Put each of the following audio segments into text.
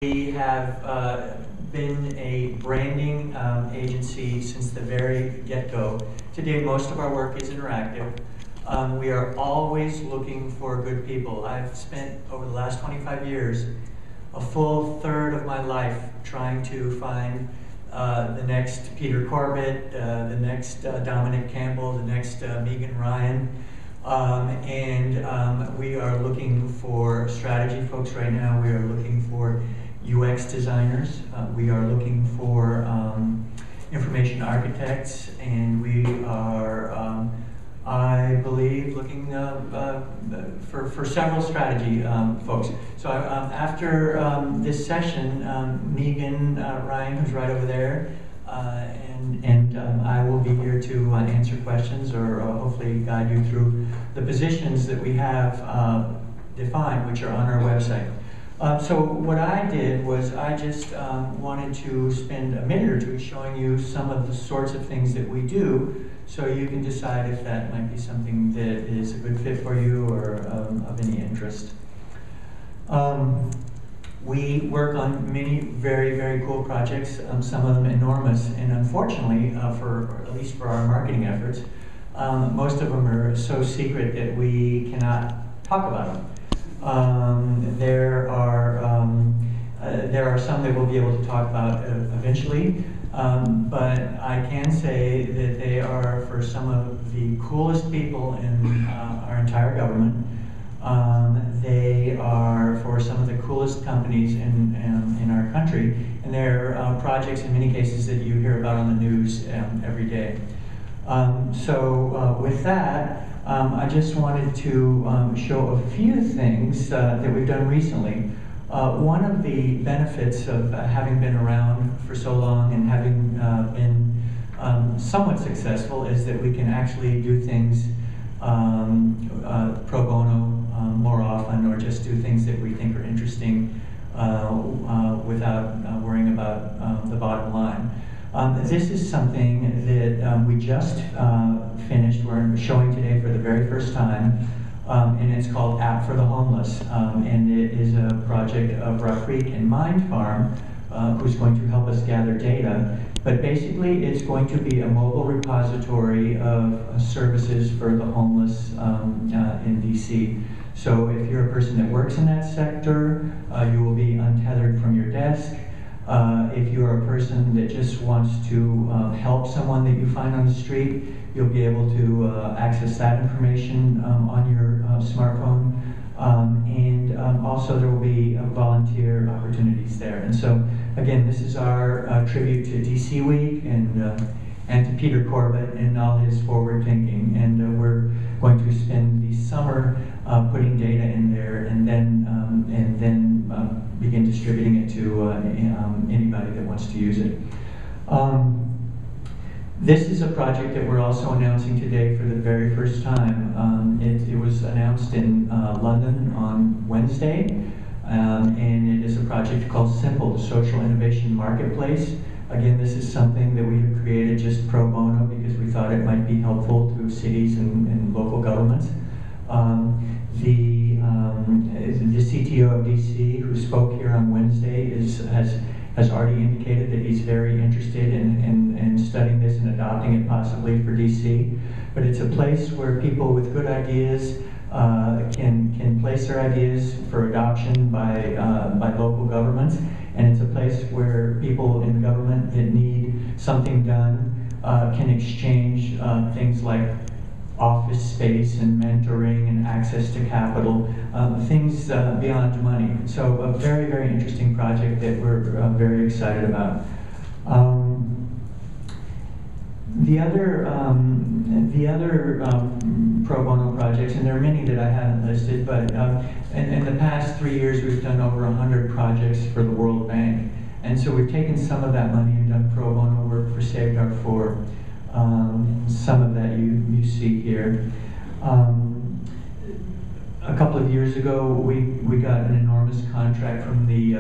We have been a branding agency since the very get-go. Today, most of our work is interactive. We are always looking for good people. I've spent, over the last 25 years, a full third of my life trying to find the next Peter Corbett, the next Dominic Campbell, the next Megan Ryan. We are looking for strategy folks right now. We are looking for UX designers. We are looking for information architects, and we are, I believe, looking for several strategy folks. So after this session, Megan Ryan, who's right over there, and I will be here to answer questions or hopefully guide you through the positions that we have defined, which are on our website. So what I did was I just wanted to spend a minute or two showing you some of the sorts of things that we do, so you can decide if that might be something that is a good fit for you or of any interest. We work on many very, very cool projects, some of them enormous, and unfortunately, at least for our marketing efforts, most of them are so secret that we cannot talk about them. There are some that we'll be able to talk about eventually, but I can say that they are for some of the coolest people in our entire government. They are for some of the coolest companies in our country, and they're projects in many cases that you hear about on the news every day. With that, I just wanted to show a few things that we've done recently. One of the benefits of having been around for so long and having been somewhat successful is that we can actually do things pro bono more often, or just do things that we think are interesting without worrying about the bottom line. This is something that we just finished. We're showing today for the very first time, and it's called App for the Homeless. And it is a project of Rock Creek and Mind Farm, who's going to help us gather data. But basically, it's going to be a mobile repository of services for the homeless in DC. So if you're a person that works in that sector, you will be untethered from your desk. If you're a person that just wants to help someone that you find on the street, you'll be able to access that information on your smartphone. Also there will be volunteer opportunities there. And so, again, this is our tribute to DC Week and to Peter Corbett and all his forward thinking. And we're going to spend the summer putting data in there, and then begin distributing it to anybody that wants to use it. This is a project that we're also announcing today for the very first time. It was announced in London on Wednesday, and it is a project called Simple, the Social Innovation Marketplace. Again, this is something that we have created just pro bono because we thought it might be helpful to cities and local governments. The CTO of DC, who spoke here on Wednesday, has already indicated that he's very interested in studying this and adopting it possibly for DC. But it's a place where people with good ideas can place their ideas for adoption by local governments, and it's a place where people in government that need something done can exchange things like office space and mentoring and access to capital, things beyond money. So a very, very interesting project that we're very excited about. The other pro bono projects, and there are many that I haven't listed, but in the past 3 years we've done over 100 projects for the World Bank. And so we've taken some of that money and done pro bono work for Saved Our Four. Some of that you see here. A couple of years ago, we got an enormous contract from the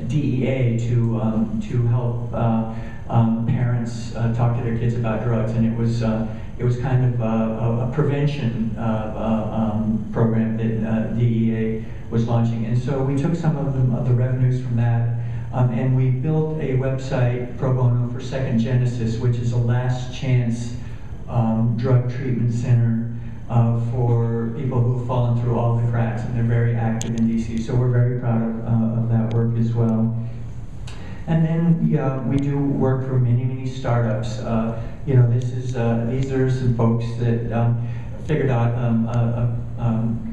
DEA to help parents talk to their kids about drugs, and it was kind of a prevention program that DEA was launching. And so we took some of the revenues from that, and we built a website pro bono for Second Genesis, which is a last chance drug treatment center for people who have fallen through all the cracks, and they're very active in DC. So we're very proud of that work as well. And then we do work for many startups. You know, these are some folks that figured out a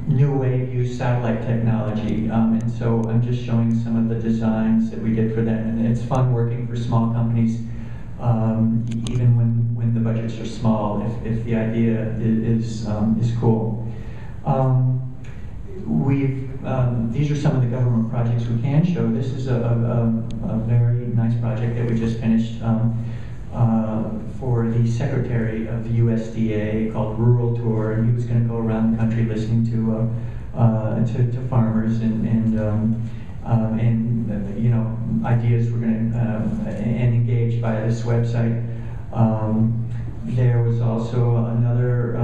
new way to use satellite technology. And so I'm just showing some of the designs that we did for them. And it's fun working for small companies, even when the budgets are small, if the idea is cool. These are some of the government projects we can show. This is a very nice project that we just finished for the Secretary of the USDA called Rural Tour, and he was going to go around the country listening to farmers and you know, ideas were going to and engaged by this website. There was also another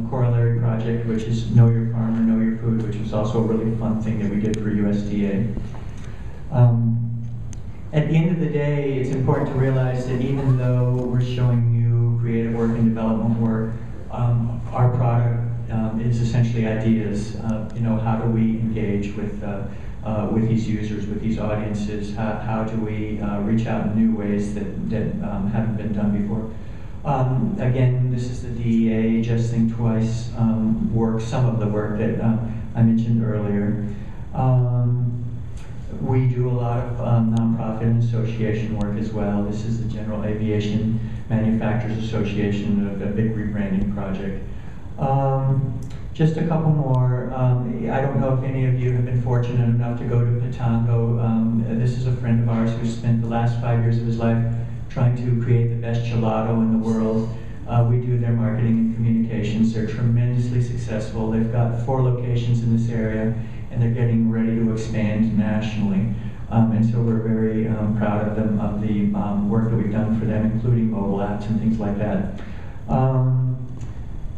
corollary project, which is Know Your Farmer, Know Your Food, which was also a really fun thing that we did for USDA. At the end of the day, it's important to realize that even though we're showing you creative work and development work, our product is essentially ideas. You know, how do we engage with these users, with these audiences? How do we reach out in new ways that haven't been done before? Again, this is the DEA Just Think Twice work, some of the work that I mentioned earlier. We do a lot of nonprofit and association work as well. This is the General Aviation Manufacturers Association, a big rebranding project. Just a couple more. I don't know if any of you have been fortunate enough to go to Patango. This is a friend of ours who spent the last 5 years of his life trying to create the best gelato in the world. We do their marketing and communications. They're tremendously successful. They've got 4 locations in this area, and they're getting ready to expand nationally. And so we're very proud of them, of the work that we've done for them, including mobile apps and things like that.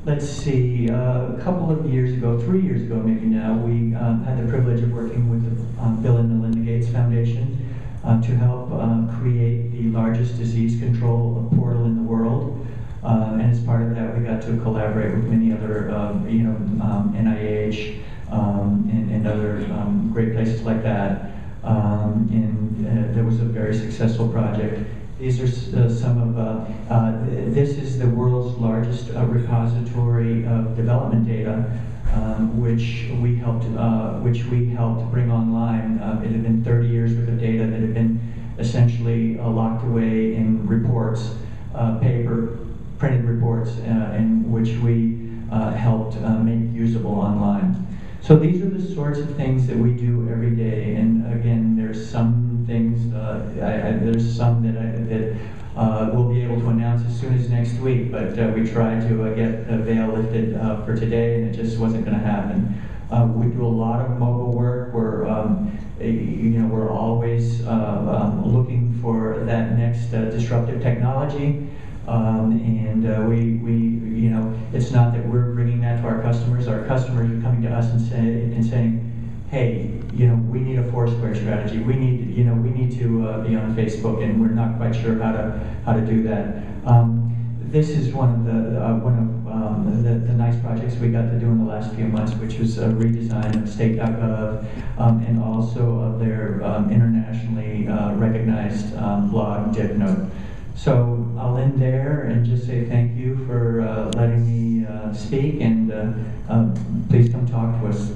Let's see, a couple of years ago, 3 years ago maybe now, we had the privilege of working with the Bill and Melinda Gates Foundation to help create the largest disease control portal in the world. And as part of that, we got to collaborate with many other, you know, NIH and other great places like that. And there was a very successful project. These are some of, this is the world's largest repository of development data, which we helped bring online. It had been 30 years worth of data that had been essentially locked away in reports, paper, printed reports, in which we helped make usable online. So these are the sorts of things that we do every day, and again, there's some things, there's some that we'll be able to announce as soon as next week, but we tried to get the veil lifted for today, and it just wasn't going to happen. We do a lot of mobile work. We're always looking for that next disruptive technology. It's not that we're bringing that to our customers. Our customers are coming to us and saying, hey, we need a Foursquare strategy. We need to be on Facebook, and we're not quite sure how to do that. This is one of the nice projects we got to do in the last few months, which was a redesign of state.gov and also of their internationally recognized blog, DipNote. So I'll end there and just say thank you for letting me speak, and please come talk to us.